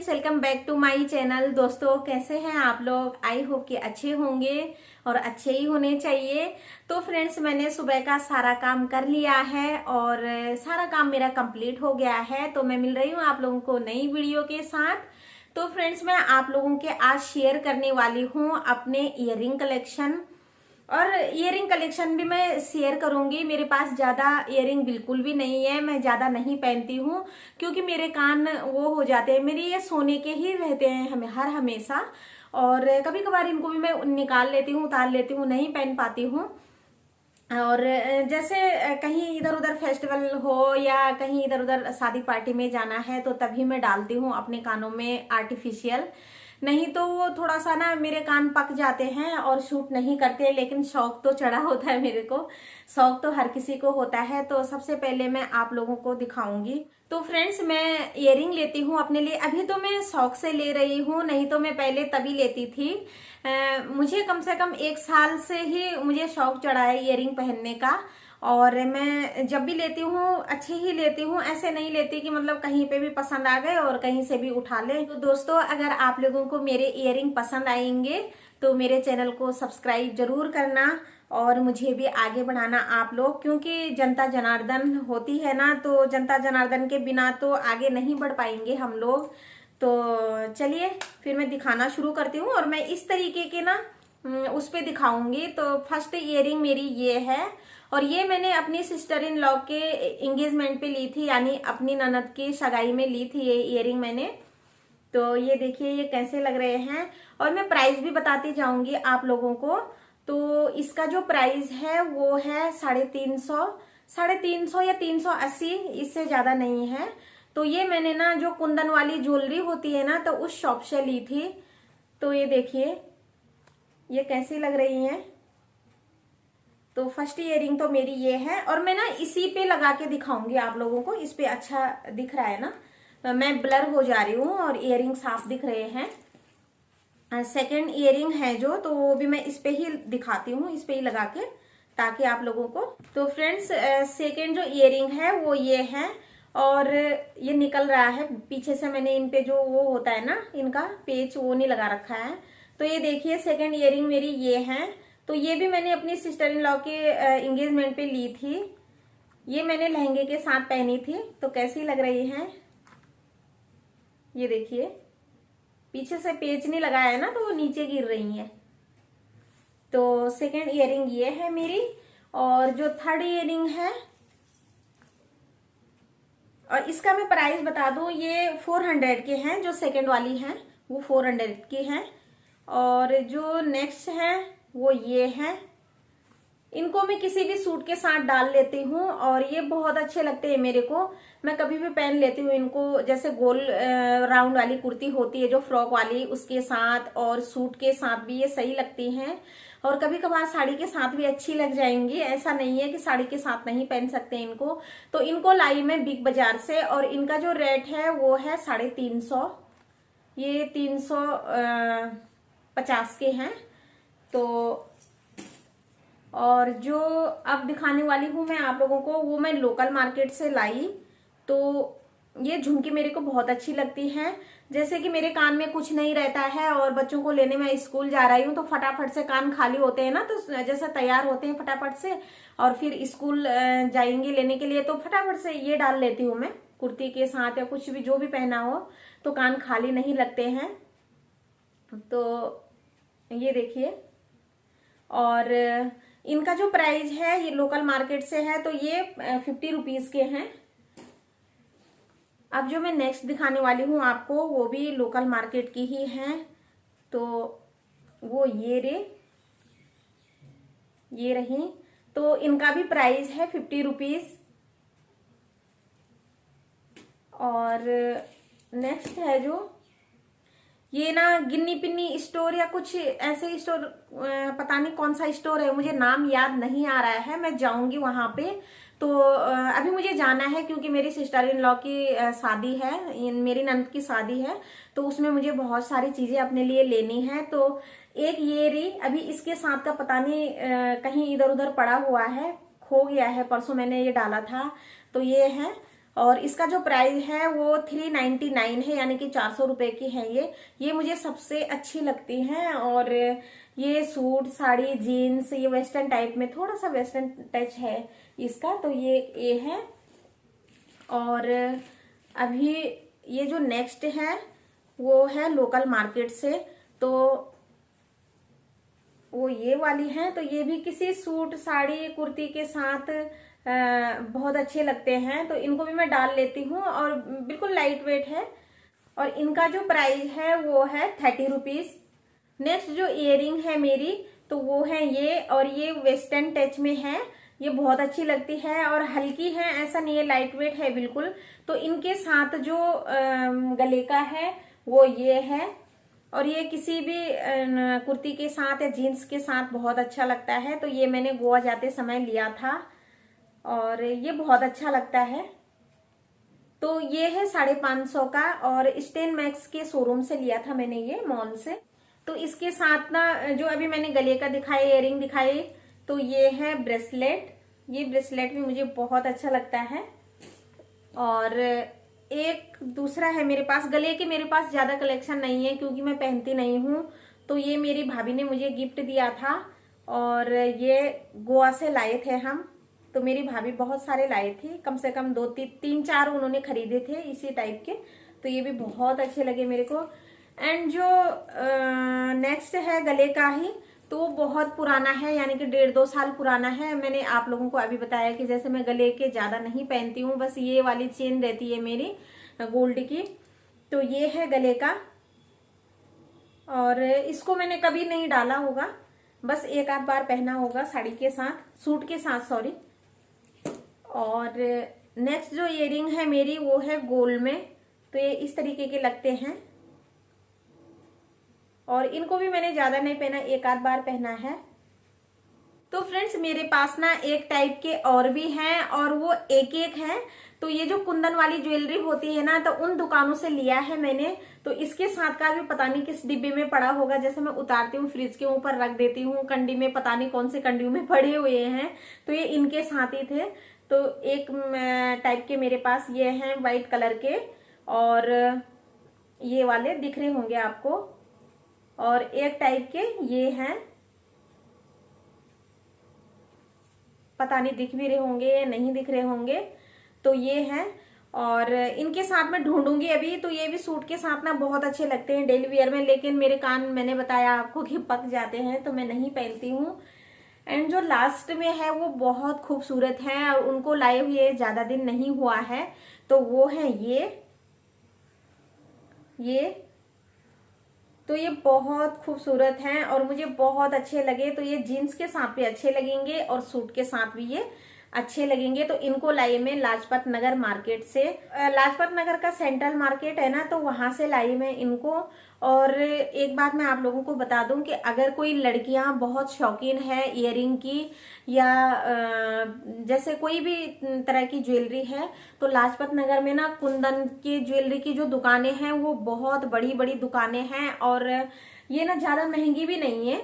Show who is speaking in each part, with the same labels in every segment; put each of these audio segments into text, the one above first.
Speaker 1: Friends, welcome back to my channel. दोस्तों, कैसे हैं आप लोग? आई होप कि अच्छे होंगे और अच्छे ही होने चाहिए। तो फ्रेंड्स, मैंने सुबह का सारा काम कर लिया है और सारा काम मेरा कंप्लीट हो गया है। तो मैं मिल रही हूँ आप लोगों को नई वीडियो के साथ। तो फ्रेंड्स, मैं आप लोगों के आज शेयर करने वाली हूँ अपने इयररिंग कलेक्शन। और इयररिंग कलेक्शन भी मैं शेयर करूंगी। मेरे पास ज्यादा इयररिंग बिल्कुल भी नहीं है, मैं ज्यादा नहीं पहनती हूँ क्योंकि मेरे कान वो हो जाते हैं, मेरे ये सोने के ही रहते हैं हमें हर हमेशा। और कभी कभार इनको भी मैं निकाल लेती हूँ, उतार लेती हूँ, नहीं पहन पाती हूँ। और जैसे कहीं इधर उधर फेस्टिवल हो या कहीं इधर उधर शादी पार्टी में जाना है तो तभी मैं डालती हूँ अपने कानों में आर्टिफिशियल। नहीं तो वो थोड़ा सा ना मेरे कान पक जाते हैं और शूट नहीं करते। लेकिन शौक तो चढ़ा होता है मेरे को, शौक तो हर किसी को होता है। तो सबसे पहले मैं आप लोगों को दिखाऊंगी। तो फ्रेंड्स, मैं इयररिंग लेती हूँ अपने लिए। अभी तो मैं शौक से ले रही हूँ, नहीं तो मैं पहले तभी लेती थी। मुझे कम से कम 1 साल से ही मुझे शौक चढ़ा है इयररिंग पहनने का। और मैं जब भी लेती हूँ अच्छे ही लेती हूँ, ऐसे नहीं लेती कि मतलब कहीं पे भी पसंद आ गए और कहीं से भी उठा ले। तो दोस्तों, अगर आप लोगों को मेरे इयररिंग पसंद आएंगे तो मेरे चैनल को सब्सक्राइब जरूर करना और मुझे भी आगे बढ़ाना आप लोग, क्योंकि जनता जनार्दन होती है ना, तो जनता जनार्दन के बिना तो आगे नहीं बढ़ पाएंगे हम लोग। तो चलिए फिर मैं दिखाना शुरू करती हूँ और मैं इस तरीके के ना उस पे दिखाऊंगी। तो फर्स्ट इयररिंग मेरी ये है और ये मैंने अपनी सिस्टर इन लॉ के एंगेजमेंट पे ली थी, यानी अपनी ननद की सगाई में ली थी ये इयररिंग मैंने। तो ये देखिए ये कैसे लग रहे हैं और मैं प्राइस भी बताती जाऊंगी आप लोगों को। तो इसका जो प्राइस है वो है 350 या 380, इससे ज्यादा नहीं है। तो ये मैंने ना जो कुंदन वाली ज्वेलरी होती है ना, तो उस शॉप से ली थी। तो ये देखिए ये कैसी लग रही है। तो फर्स्ट इयररिंग तो मेरी ये है और मैं ना इसी पे लगा के दिखाऊंगी आप लोगों को। इस पे अच्छा दिख रहा है ना, तो मैं ब्लर हो जा रही हूँ और इयररिंग साफ दिख रहे हैं। सेकंड इयररिंग है जो, तो वो भी मैं इस पे ही दिखाती हूँ, इस पे ही लगा के, ताकि आप लोगों को। तो फ्रेंड्स, सेकंड जो इयररिंग है वो ये है और ये निकल रहा है पीछे से। मैंने इन पे जो वो होता है ना इनका पेच, वो नहीं लगा रखा है। तो ये देखिए सेकंड इयररिंग मेरी ये है। तो ये भी मैंने अपनी सिस्टर इन लॉ के एंगेजमेंट पे ली थी। ये मैंने लहंगे के साथ पहनी थी। तो कैसी लग रही है ये देखिए, पीछे से पेच नहीं लगाया है ना, तो वो नीचे गिर रही है। तो सेकंड इयररिंग ये है मेरी। और जो थर्ड इयररिंग है, और इसका मैं प्राइस बता दूं, ये 400 के हैं। जो सेकंड वाली है वो 400 की है और जो नेक्स्ट है वो ये है। इनको मैं किसी भी सूट के साथ डाल लेती हूँ और ये बहुत अच्छे लगते हैं मेरे को। मैं कभी भी पहन लेती हूँ इनको, जैसे गोल राउंड वाली कुर्ती होती है जो फ्रॉक वाली, उसके साथ और सूट के साथ भी ये सही लगती हैं। और कभी कभार साड़ी के साथ भी अच्छी लग जाएंगी, ऐसा नहीं है कि साड़ी के साथ नहीं पहन सकते इनको। तो इनको लाई मैं बिग बाजार से और इनका जो रेट है वो है 350। ये 350 के हैं। तो और जो अब दिखाने वाली हूँ मैं आप लोगों को, वो मैं लोकल मार्केट से लाई। तो ये झुमकी मेरे को बहुत अच्छी लगती है। जैसे कि मेरे कान में कुछ नहीं रहता है और बच्चों को लेने मैं स्कूल जा रही हूँ, तो फटाफट से कान खाली होते हैं ना, तो जैसे तैयार होते हैं फटाफट से और फिर स्कूल जाएंगे लेने के लिए, तो फटाफट से ये डाल लेती हूँ मैं कुर्ती के साथ या कुछ भी जो भी पहना हो, तो कान खाली नहीं लगते हैं। तो ये देखिए, और इनका जो प्राइस है ये लोकल मार्केट से है, तो ये 50 रुपीज के हैं। अब जो मैं नेक्स्ट दिखाने वाली हूँ आपको, वो भी लोकल मार्केट की ही है। तो वो ये रही। तो इनका भी प्राइस है 50 रुपीज। और नेक्स्ट है जो ये ना गिन्नी पिन्नी स्टोर या कुछ ऐसे स्टोर, पता नहीं कौन सा स्टोर है, मुझे नाम याद नहीं आ रहा है, मैं जाऊंगी वहां पे। तो अभी मुझे जाना है क्योंकि मेरी सिस्टर इन लॉ की शादी है, मेरी ननद की शादी है। तो उसमें मुझे बहुत सारी चीजें अपने लिए लेनी है। तो एक ये रही, अभी इसके साथ का पता नहीं कहीं इधर उधर पड़ा हुआ है, खो गया है, परसों मैंने ये डाला था। तो ये है। और इसका जो प्राइस है वो 399 है, यानी कि 400 रुपए की है ये मुझे सबसे अच्छी लगती है। और ये सूट साड़ी जीन्स, ये वेस्टर्न टाइप में, थोड़ा सा वेस्टर्न टच है इसका, तो ये है। और अभी ये जो नेक्स्ट है वो है लोकल मार्केट से, तो वो ये वाली है। तो ये भी किसी सूट साड़ी कुर्ती के साथ बहुत अच्छे लगते हैं, तो इनको भी मैं डाल लेती हूँ और बिल्कुल लाइट वेट है। और इनका जो प्राइस है वो है 30 रुपीज। नेक्स्ट जो इयरिंग है मेरी, तो वो है ये, और ये वेस्टर्न टच में है, ये बहुत अच्छी लगती है और हल्की है, ऐसा नहीं है, लाइट वेट है बिल्कुल। तो इनके साथ जो गले का है वो ये है, और ये किसी भी कुर्ती के साथ या जीन्स के साथ बहुत अच्छा लगता है। तो ये मैंने गोवा जाते समय लिया था और ये बहुत अच्छा लगता है। तो ये है 550 का, और स्टेन मैक्स के शोरूम से लिया था मैंने ये, मॉल से। तो इसके साथ ना जो अभी मैंने गले का दिखाई, इयरिंग दिखाई, तो ये है ब्रेसलेट। ये ब्रेसलेट भी मुझे बहुत अच्छा लगता है। और एक दूसरा है मेरे पास, गले के मेरे पास ज्यादा कलेक्शन नहीं है क्योंकि मैं पहनती नहीं हूँ। तो ये मेरी भाभी ने मुझे गिफ्ट दिया था, और ये गोवा से लाए थे हम। तो मेरी भाभी बहुत सारे लाए थे, कम से कम 2-3-4 उन्होंने खरीदे थे इसी टाइप के। तो ये भी बहुत अच्छे लगे मेरे को। एंड जो नेक्स्ट है गले का ही, तो वो बहुत पुराना है, यानी कि 1.5-2 साल पुराना है। मैंने आप लोगों को अभी बताया कि जैसे मैं गले के ज्यादा नहीं पहनती हूँ, बस ये वाली चेन रहती है मेरी गोल्ड की। तो ये है गले का, और इसको मैंने कभी नहीं डाला होगा, बस एक आध बार पहना होगा साड़ी के साथ, सूट के साथ, सॉरी। और नेक्स्ट जो इयरिंग है मेरी वो है गोल्ड में, तो ये इस तरीके के लगते हैं, और इनको भी मैंने ज्यादा नहीं पहना, एक आध बार पहना है। तो फ्रेंड्स मेरे पास ना एक टाइप के और भी हैं, और वो एक एक है। तो ये जो कुंदन वाली ज्वेलरी होती है ना, तो उन दुकानों से लिया है मैंने। तो इसके साथ का भी पता नहीं किस डिब्बे में पड़ा होगा, जैसे मैं उतारती हूँ फ्रिज के ऊपर रख देती हूँ, कंडी में पता नहीं कौन से कंडियों में पड़े हुए हैं। तो ये इनके साथ ही थे। तो एक टाइप के मेरे पास ये हैं व्हाइट कलर के, और ये वाले दिख रहे होंगे आपको, और एक टाइप के ये हैं, पता नहीं दिख भी रहे होंगे या नहीं दिख रहे होंगे। तो ये हैं, और इनके साथ मैं ढूंढूंगी अभी। तो ये भी सूट के साथ ना बहुत अच्छे लगते हैं डेली वियर में, लेकिन मेरे कान, मैंने बताया आपको कि पक जाते हैं, तो मैं नहीं पहनती हूँ। एंड जो लास्ट में है वो बहुत खूबसूरत है, और उनको लाए हुए ज्यादा दिन नहीं हुआ है। तो वो है ये तो ये बहुत खूबसूरत हैं और मुझे बहुत अच्छे लगे। तो ये जीन्स के साथ भी अच्छे लगेंगे और सूट के साथ भी ये अच्छे लगेंगे। तो इनको लाई मैं लाजपत नगर मार्केट से, लाजपत नगर का सेंट्रल मार्केट है ना, तो वहां से लाई मैं इनको। और एक बात मैं आप लोगों को बता दूं कि अगर कोई लड़कियां बहुत शौकीन है इयरिंग की, या जैसे कोई भी तरह की ज्वेलरी है, तो लाजपत नगर में ना कुंदन की ज्वेलरी की जो दुकानें हैं वो बहुत बड़ी बड़ी दुकानें हैं, और ये ना ज्यादा महंगी भी नहीं है।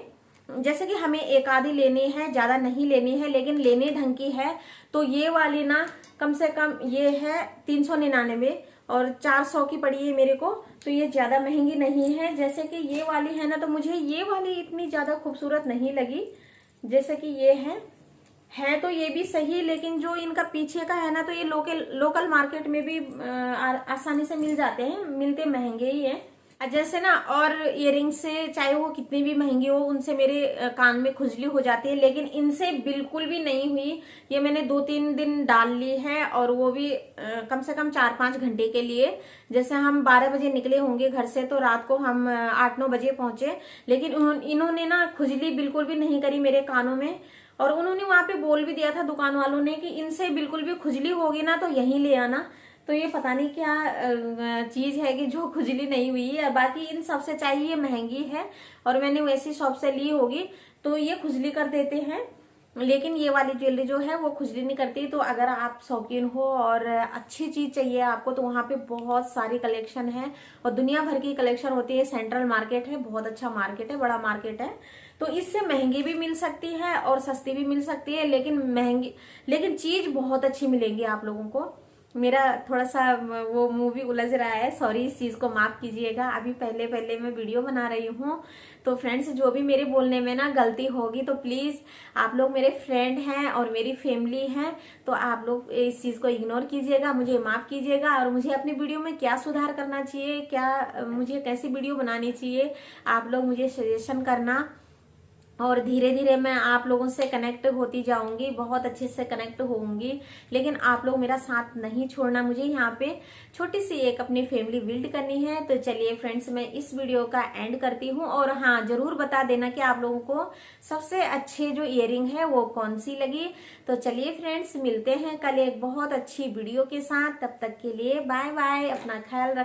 Speaker 1: जैसे कि हमें एक आधी लेनी है, ज्यादा नहीं लेनी है, लेकिन लेने ढंग की है। तो ये वाली ना कम से कम ये है 399 और 400 की पड़ी है मेरे को। तो ये ज्यादा महंगी नहीं है। जैसे कि ये वाली है ना, तो मुझे ये वाली इतनी ज्यादा खूबसूरत नहीं लगी जैसे कि ये है तो ये भी सही, लेकिन जो इनका पीछे का है ना, तो ये लोकल मार्केट में भी आसानी से मिल जाते हैं, मिलते महंगे ही है। जैसे ना और इयरिंग से चाहे वो कितनी भी महंगी हो, उनसे मेरे कान में खुजली हो जाती है, लेकिन इनसे बिल्कुल भी नहीं हुई। ये मैंने 2-3 दिन डाल ली है, और वो भी कम से कम 4-5 घंटे के लिए। जैसे हम 12 बजे निकले होंगे घर से, तो रात को हम 8-9 बजे पहुंचे, लेकिन इन्होंने ना खुजली बिल्कुल भी नहीं करी मेरे कानों में। और उन्होंने वहां पे बोल भी दिया था दुकान वालों ने कि इनसे बिल्कुल भी खुजली होगी ना तो यहीं ले आना। तो ये पता नहीं क्या चीज है कि जो खुजली नहीं हुई है। बाकी इन सबसे चाहिए महंगी है, और मैंने वैसी शॉप से ली होगी, तो ये खुजली कर देते हैं, लेकिन ये वाली ज्वेलरी जो है वो खुजली नहीं करती। तो अगर आप शौकीन हो और अच्छी चीज चाहिए आपको, तो वहां पे बहुत सारी कलेक्शन है, और दुनिया भर की कलेक्शन होती है। सेंट्रल मार्केट है, बहुत अच्छा मार्केट है, बड़ा मार्केट है। तो इससे महंगी भी मिल सकती है और सस्ती भी मिल सकती है, लेकिन चीज बहुत अच्छी मिलेगी आप लोगों को। मेरा थोड़ा सा वो मुंह भी उलझ रहा है, सॉरी, इस चीज को माफ कीजिएगा। अभी पहले पहले मैं वीडियो बना रही हूँ, तो फ्रेंड्स जो भी मेरे बोलने में ना गलती होगी तो प्लीज, आप लोग मेरे फ्रेंड हैं और मेरी फैमिली हैं, तो आप लोग इस चीज को इग्नोर कीजिएगा, मुझे माफ कीजिएगा। और मुझे अपनी वीडियो में क्या सुधार करना चाहिए, क्या मुझे कैसी वीडियो बनानी चाहिए, आप लोग मुझे सजेशन करना। और धीरे धीरे मैं आप लोगों से कनेक्ट होती जाऊंगी, बहुत अच्छे से कनेक्ट होंगी, लेकिन आप लोग मेरा साथ नहीं छोड़ना। मुझे यहाँ पे छोटी सी एक अपनी फैमिली बिल्ड करनी है। तो चलिए फ्रेंड्स, मैं इस वीडियो का एंड करती हूँ। और हाँ, जरूर बता देना कि आप लोगों को सबसे अच्छे जो इयरिंग है वो कौन सी लगी। तो चलिए फ्रेंड्स, मिलते हैं कल एक बहुत अच्छी वीडियो के साथ। तब तक के लिए बाय बाय, अपना ख्याल रख।